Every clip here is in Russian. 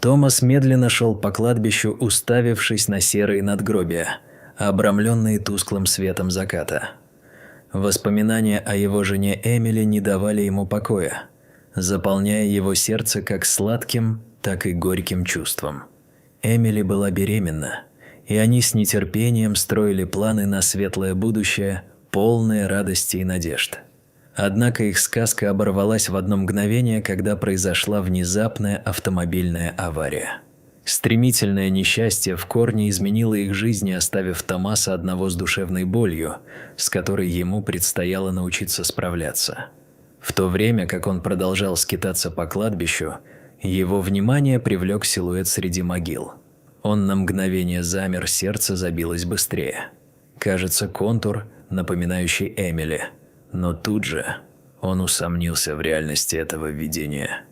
Томас медленно шел по кладбищу, уставившись на серые надгробия, обрамленные тусклым светом заката. Воспоминания о его жене Эмили не давали ему покоя, заполняя его сердце как сладким, так и горьким чувством. Эмили была беременна, и они с нетерпением строили планы на светлое будущее, полное радости и надежд. Однако их сказка оборвалась в одно мгновение, когда произошла внезапная автомобильная авария. Стремительное несчастье в корне изменило их жизни, оставив Томаса одного с душевной болью, с которой ему предстояло научиться справляться. В то время, как он продолжал скитаться по кладбищу, его внимание привлек силуэт среди могил. Он на мгновение замер, сердце забилось быстрее. Кажется, контур, напоминающий Эмили. Но тут же он усомнился в реальности этого видения.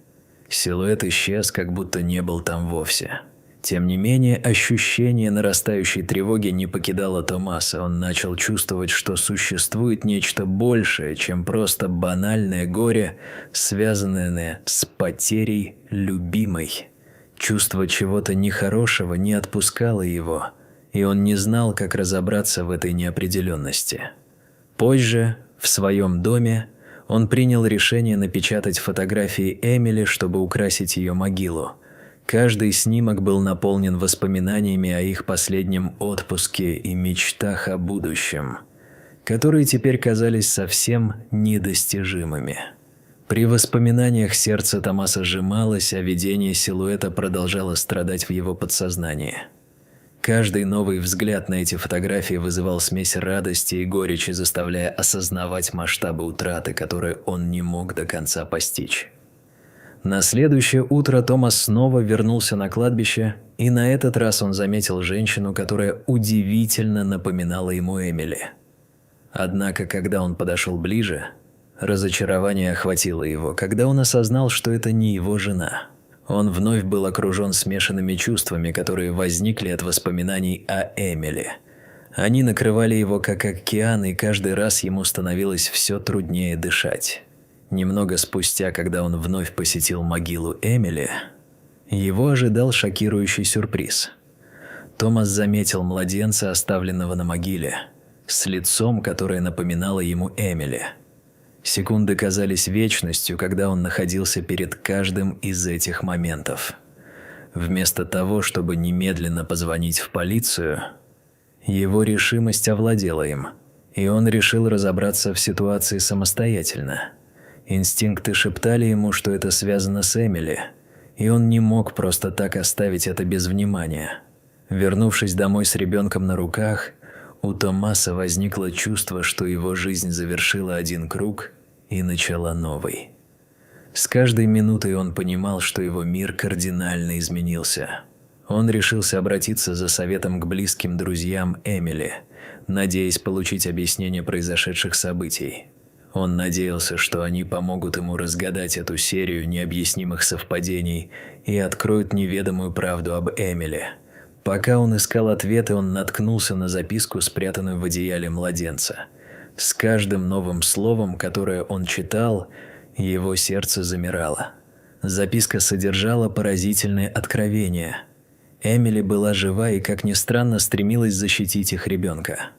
Силуэт исчез, как будто не был там вовсе. Тем не менее, ощущение нарастающей тревоги не покидало Томаса. Он начал чувствовать, что существует нечто большее, чем просто банальное горе, связанное с потерей любимой. Чувство чего-то нехорошего не отпускало его, и он не знал, как разобраться в этой неопределенности. Позже, в своем доме, он принял решение напечатать фотографии Эмили, чтобы украсить ее могилу. Каждый снимок был наполнен воспоминаниями о их последнем отпуске и мечтах о будущем, которые теперь казались совсем недостижимыми. При воспоминаниях сердце Томаса сжималось, а видение силуэта продолжало страдать в его подсознании. Каждый новый взгляд на эти фотографии вызывал смесь радости и горечи, заставляя осознавать масштабы утраты, которые он не мог до конца постичь. На следующее утро Томас снова вернулся на кладбище, и на этот раз он заметил женщину, которая удивительно напоминала ему Эмили. Однако, когда он подошел ближе, разочарование охватило его, когда он осознал, что это не его жена. Он вновь был окружен смешанными чувствами, которые возникли от воспоминаний о Эмили. Они накрывали его как океан, и каждый раз ему становилось все труднее дышать. Немного спустя, когда он вновь посетил могилу Эмили, его ожидал шокирующий сюрприз. Томас заметил младенца, оставленного на могиле, с лицом, которое напоминало ему Эмили. Секунды казались вечностью, когда он находился перед каждым из этих моментов. Вместо того, чтобы немедленно позвонить в полицию, его решимость овладела им, и он решил разобраться в ситуации самостоятельно. Инстинкты шептали ему, что это связано с Эмили, и он не мог просто так оставить это без внимания. Вернувшись домой с ребенком на руках, у Томаса возникло чувство, что его жизнь завершила один круг и начала новый. С каждой минутой он понимал, что его мир кардинально изменился. Он решился обратиться за советом к близким друзьям Эмили, надеясь получить объяснение произошедших событий. Он надеялся, что они помогут ему разгадать эту серию необъяснимых совпадений и откроют неведомую правду об Эмили. Пока он искал ответы, он наткнулся на записку, спрятанную в одеяле младенца. С каждым новым словом, которое он читал, его сердце замирало. Записка содержала поразительные откровения. Эмили была жива и, как ни странно, стремилась защитить их ребенка.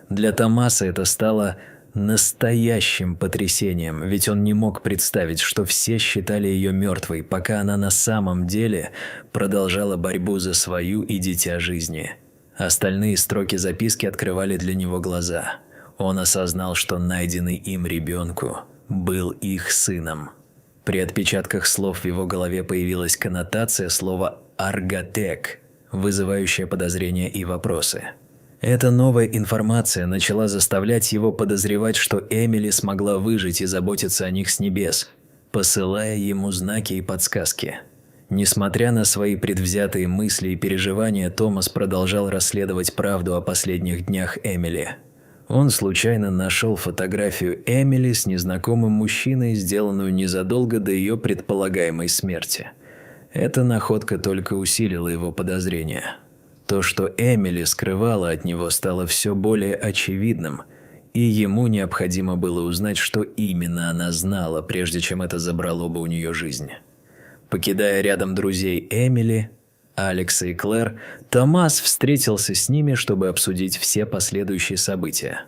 Для Томаса это стало настоящим потрясением, ведь он не мог представить, что все считали ее мертвой, пока она на самом деле продолжала борьбу за свою и дитя жизни. Остальные строки записки открывали для него глаза. Он осознал, что найденный им ребенку был их сыном. При отпечатках слов в его голове появилась коннотация слова «арготек», вызывающая подозрения и вопросы. Эта новая информация начала заставлять его подозревать, что Эмили смогла выжить и заботиться о них с небес, посылая ему знаки и подсказки. Несмотря на свои предвзятые мысли и переживания, Томас продолжал расследовать правду о последних днях Эмили. Он случайно нашел фотографию Эмили с незнакомым мужчиной, сделанную незадолго до ее предполагаемой смерти. Эта находка только усилила его подозрения. То, что Эмили скрывала от него, стало все более очевидным, и ему необходимо было узнать, что именно она знала, прежде чем это забрало бы у нее жизнь. Покидая рядом друзей Эмили, Алекса и Клэр, Томас встретился с ними, чтобы обсудить все последующие события.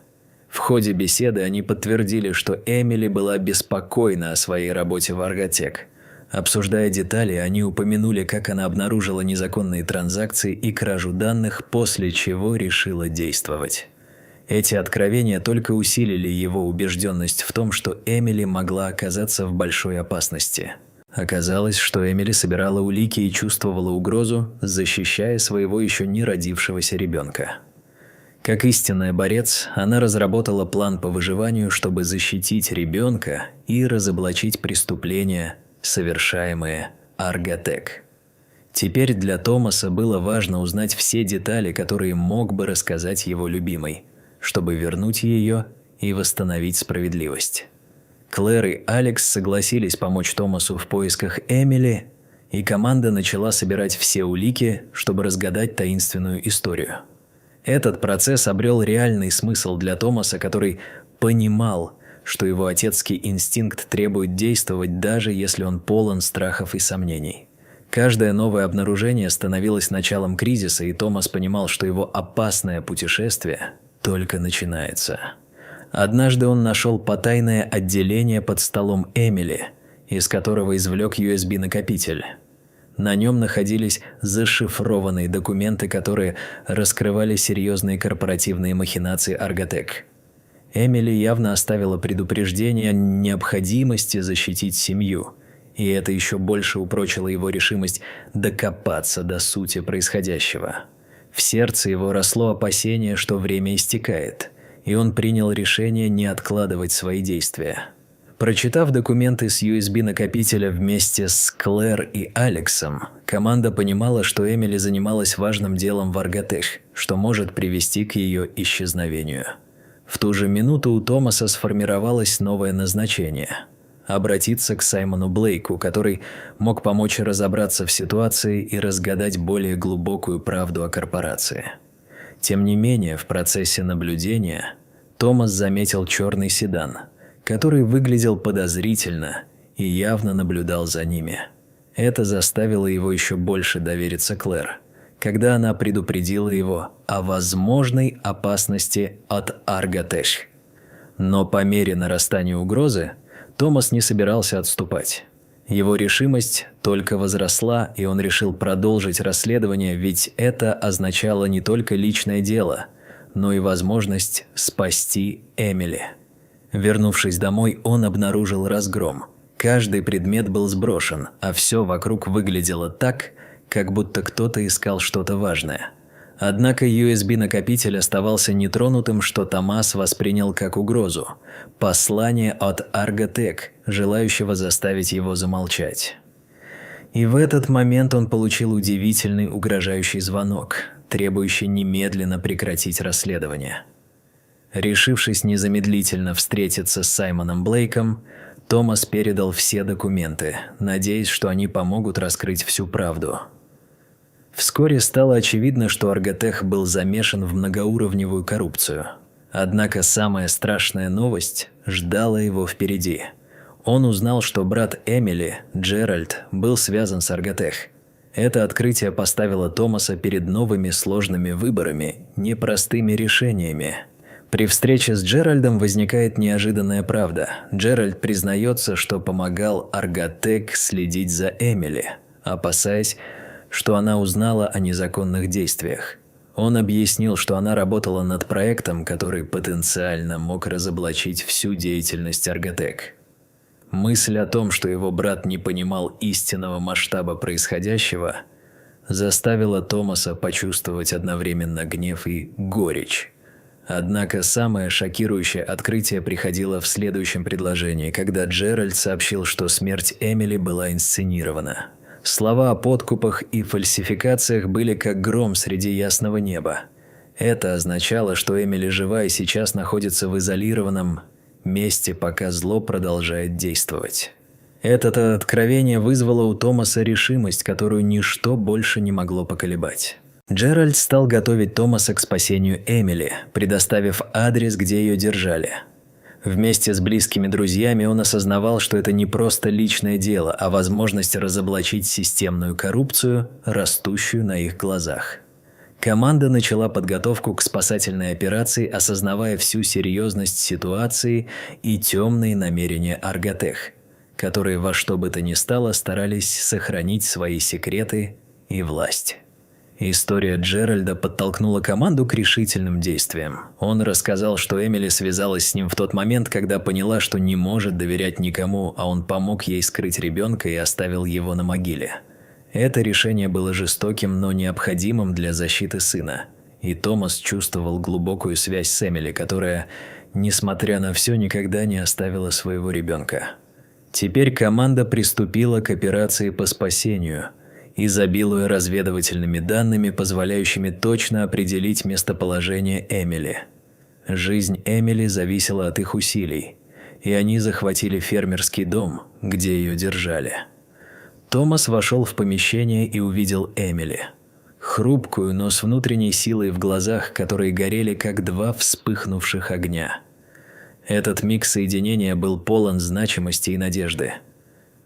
В ходе беседы они подтвердили, что Эмили была беспокойна о своей работе в Арготек. Обсуждая детали, они упомянули, как она обнаружила незаконные транзакции и кражу данных, после чего решила действовать. Эти откровения только усилили его убежденность в том, что Эмили могла оказаться в большой опасности. Оказалось, что Эмили собирала улики и чувствовала угрозу, защищая своего еще не родившегося ребенка. Как истинный борец, она разработала план по выживанию, чтобы защитить ребенка и разоблачить преступления, совершаемые Арготек. Теперь для Томаса было важно узнать все детали, которые мог бы рассказать его любимой, чтобы вернуть ее и восстановить справедливость. Клэр и Алекс согласились помочь Томасу в поисках Эмили, и команда начала собирать все улики, чтобы разгадать таинственную историю. Этот процесс обрел реальный смысл для Томаса, который понимал, что его отецкий инстинкт требует действовать, даже если он полон страхов и сомнений. Каждое новое обнаружение становилось началом кризиса, и Томас понимал, что его опасное путешествие только начинается. Однажды он нашел потайное отделение под столом Эмили, из которого извлек USB-накопитель. На нем находились зашифрованные документы, которые раскрывали серьезные корпоративные махинации Арготек. Эмили явно оставила предупреждение о необходимости защитить семью, и это еще больше упрочило его решимость докопаться до сути происходящего. В сердце его росло опасение, что время истекает, и он принял решение не откладывать свои действия. Прочитав документы с USB-накопителя вместе с Клэр и Алексом, команда понимала, что Эмили занималась важным делом в Арготек, что может привести к ее исчезновению. В ту же минуту у Томаса сформировалось новое назначение – обратиться к Саймону Блейку, который мог помочь разобраться в ситуации и разгадать более глубокую правду о корпорации. Тем не менее, в процессе наблюдения Томас заметил черный седан, который выглядел подозрительно и явно наблюдал за ними. Это заставило его еще больше довериться Клэр, когда она предупредила его о возможной опасности от Арготек. Но по мере нарастания угрозы Томас не собирался отступать. Его решимость только возросла, и он решил продолжить расследование, ведь это означало не только личное дело, но и возможность спасти Эмили. Вернувшись домой, он обнаружил разгром. Каждый предмет был сброшен, а все вокруг выглядело так, как будто кто-то искал что-то важное. Однако USB-накопитель оставался нетронутым, что Томас воспринял как угрозу – послание от Арготек, желающего заставить его замолчать. И в этот момент он получил удивительный угрожающий звонок, требующий немедленно прекратить расследование. Решившись незамедлительно встретиться с Саймоном Блейком, Томас передал все документы, надеясь, что они помогут раскрыть всю правду. Вскоре стало очевидно, что Арготек был замешан в многоуровневую коррупцию. Однако самая страшная новость ждала его впереди. Он узнал, что брат Эмили, Джеральд, был связан с Арготек. Это открытие поставило Томаса перед новыми сложными выборами, непростыми решениями. При встрече с Джеральдом возникает неожиданная правда. Джеральд признается, что помогал Арготек следить за Эмили, опасаясь, что она узнала о незаконных действиях. Он объяснил, что она работала над проектом, который потенциально мог разоблачить всю деятельность Арготек. Мысль о том, что его брат не понимал истинного масштаба происходящего, заставила Томаса почувствовать одновременно гнев и горечь. Однако самое шокирующее открытие приходило в следующем предложении, когда Джеральд сообщил, что смерть Эмили была инсценирована. Слова о подкупах и фальсификациях были как гром среди ясного неба. Это означало, что Эмили жива и сейчас находится в изолированном месте, пока зло продолжает действовать. Это откровение вызвало у Томаса решимость, которую ничто больше не могло поколебать. Джеральд стал готовить Томаса к спасению Эмили, предоставив адрес, где ее держали. Вместе с близкими друзьями он осознавал, что это не просто личное дело, а возможность разоблачить системную коррупцию, растущую на их глазах. Команда начала подготовку к спасательной операции, осознавая всю серьезность ситуации и темные намерения Арготех, которые во что бы то ни стало старались сохранить свои секреты и власть. История Джеральда подтолкнула команду к решительным действиям. Он рассказал, что Эмили связалась с ним в тот момент, когда поняла, что не может доверять никому, а он помог ей скрыть ребенка и оставил его на могиле. Это решение было жестоким, но необходимым для защиты сына. И Томас чувствовал глубокую связь с Эмили, которая, несмотря на все, никогда не оставила своего ребенка. Теперь команда приступила к операции по спасению, изобилуя разведывательными данными, позволяющими точно определить местоположение Эмили. Жизнь Эмили зависела от их усилий, и они захватили фермерский дом, где ее держали. Томас вошел в помещение и увидел Эмили. Хрупкую, но с внутренней силой в глазах, которые горели как два вспыхнувших огня. Этот миг соединения был полон значимости и надежды.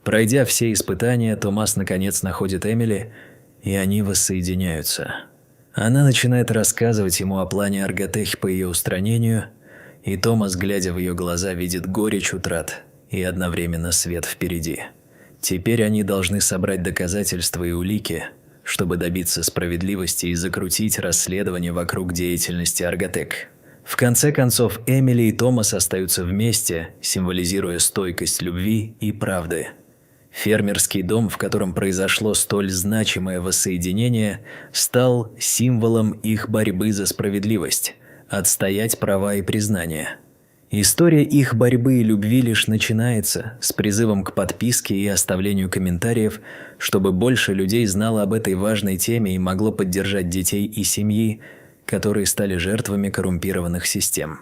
Пройдя все испытания, Томас наконец находит Эмили, и они воссоединяются. Она начинает рассказывать ему о плане Арготех по ее устранению, и Томас, глядя в ее глаза, видит горечь утрат и одновременно свет впереди. Теперь они должны собрать доказательства и улики, чтобы добиться справедливости и закрутить расследование вокруг деятельности Арготех. В конце концов, Эмили и Томас остаются вместе, символизируя стойкость любви и правды. Фермерский дом, в котором произошло столь значимое воссоединение, стал символом их борьбы за справедливость, отстоять права и признание. История их борьбы и любви лишь начинается, с призывом к подписке и оставлению комментариев, чтобы больше людей знало об этой важной теме и могло поддержать детей и семьи, которые стали жертвами коррумпированных систем.